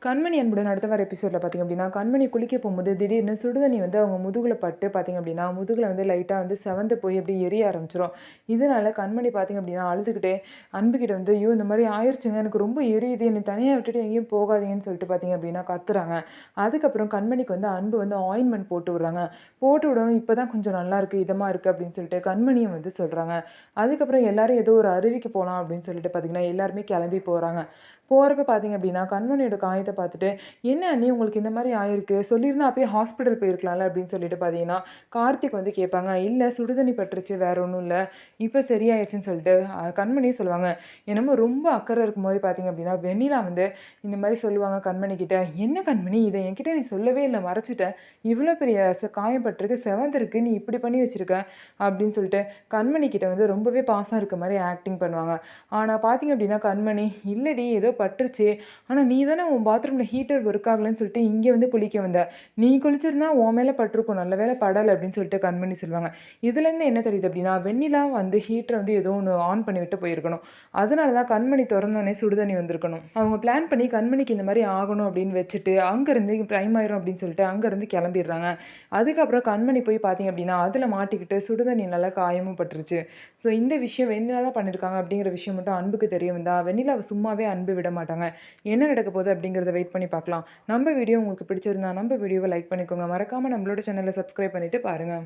கண்மணி அன்புடன் அடுத்த வார எபிசோட்ல பார்த்தீங்க அப்படின்னா, கண்மணி குளிக்க போம்போது திடீர்னு சுடுதண்ணி வந்து அவங்க முதுகுல பட்டு பார்த்தீங்க அப்படின்னா, முதுகுல வந்து லைட்டா வந்து செவந்து போய் அப்படியே எரிய ஆரம்பிச்சுரும். இதனால கண்மணி பார்த்தீங்க அப்படின்னா, அழுதுகிட்டே அன்புகிட்ட வந்து, "ஐயோ! இந்த மாரி ஆயிருச்சுங்க. எனக்கு ரொம்ப எரியுது. என்னை தனியா விட்டுட்டு எங்கேயும் போகாதீங்கன்னு" சொல்லிட்டு பார்த்தீங்க அப்படின்னா கத்துறாங்க. அதுக்கப்புறம் கண்மணிக்கு வந்து அன்பு வந்து ஆயின்மெண்ட் போட்டு விடுறாங்க. போட்டு விடவும், "இப்பதான் கொஞ்சம் நல்லாயிருக்கு, இதமா இருக்கு" அப்படின்னு சொல்லிட்டு கண்மணியும் வந்து சொல்றாங்க. அதுக்கப்புறம் எல்லாரும் ஏதோ ஒரு அருவிக்கு போலாம் அப்படின்னு சொல்லிட்டு பார்த்தீங்கன்னா, எல்லாருமே கிளம்பி போறாங்க. போறப்ப பார்த்தீங்க அப்படின்னா, கண்மணியோட காயத்த பார்த்துட்டு, "என்ன அண்ணி உங்களுக்கு இந்த மாரி ஆயிருக்கு? சொல்லியிருந்தா அப்பயே ஹாஸ்பிட்டல் போயிருக்கலாம்ல" அப்படின்னு சொல்லிட்டு பார்த்தீங்கன்னா, கார்த்திக் வந்து கேட்பாங்க. "இல்ல சுடுதண்ணி பட்டுருச்சு, வேற ஒண்ணும் இல்ல. இப்ப சரியாயிருச்சுன்னு" சொல்லிட்டு கண்மணியும் சொல்லுவாங்க. என்னமோ ரொம்ப அக்கறை இருக்கும்போது பார்த்தீங்க அப்படின்னா, வெண்ணிலா வந்து இந்த மாரி சொல்லுவாங்க கண்மணிகிட்ட. "என்ன கண்மணி இத என்கிட்ட நீ சொல்லவே இல்ல, மறைச்சுட்ட. இவ்ளோ பெரிய காயம் பட்டிருக்கு, செவந்திருக்கு. நீ இப்படி பண்ணி வச்சிருக்க" அப்படின்னு சொல்லிட்டு கண்மணி கிட்ட வந்து ரொம்பவே பாசம் இருக்க மாரி ஆக்டிங் பண்ணுவாங்க. ஆனா பார்த்தீங்க அப்படின்னா, கண்மணி, "இல்லடி ஏதோ பட்டுருச்சு. ஆனா நீ தானே உன் பாத்ரூம்ல ஹீட்டர் ஒர்க் ஆகலன்னு சொல்லிட்டு இங்க வந்து குளிக்க வந்த. நீ குளிச்சிருந்தா உன் மேல பட்டுருக்கும். நல்ல வேளை படல" அப்படின்னு சொல்லிட்டு கண்மணி சொல்லுவாங்க. இதுலேருந்து என்ன தெரியுது அப்படின்னா, வெண்ணிலா வந்து ஹீட்டர வந்து ஏதோ ஒண்ணு ஆன் பண்ணிவிட்டு போயிருக்கணும். அதனால தான் கண்மணி தொறந்தோனே சுடுதண்ணி வந்திருக்கணும். அவங்க பிளான் பண்ணி கண்மணிக்கு இந்த மாரி ஆகணும் அப்படின்னு வச்சுட்டு, அங்கருந்து டைம் ஆயிரும் அப்படின்னு சொல்லிட்டு அங்கருந்து கிளம்பிடுறாங்க. அதுக்கப்புறம் கண்மணி போய் பார்த்தீங்க அப்படின்னா, அதில மாட்டிக்கிட்டு சுடுதண்ணி நல்லா காயமும் பட்டுருச்சு. ஸோ இந்த விஷயம் வெண்ணிலா தான் பண்ணியிருக்காங்க அப்படிங்கிற விஷயம் மட்டும் அன்புக்கு தெரிய வந்தா, வெண்ணிலாவ சும்மாவே அன்பு விட மாட்டாங்க. என்ன நடக்க போகுது அப்படிங்கிறத வெயிட் பண்ணி பார்க்கலாம். நம்ம வீடியோ உங்களுக்கு பிடிச்சிருந்தா நம்ம வீடியோவ லைக் பண்ணிக்கோங்க. மறக்காம நம்மளோட சேனல சப்ஸ்கிரைப் பண்ணிட்டு பாருங்க.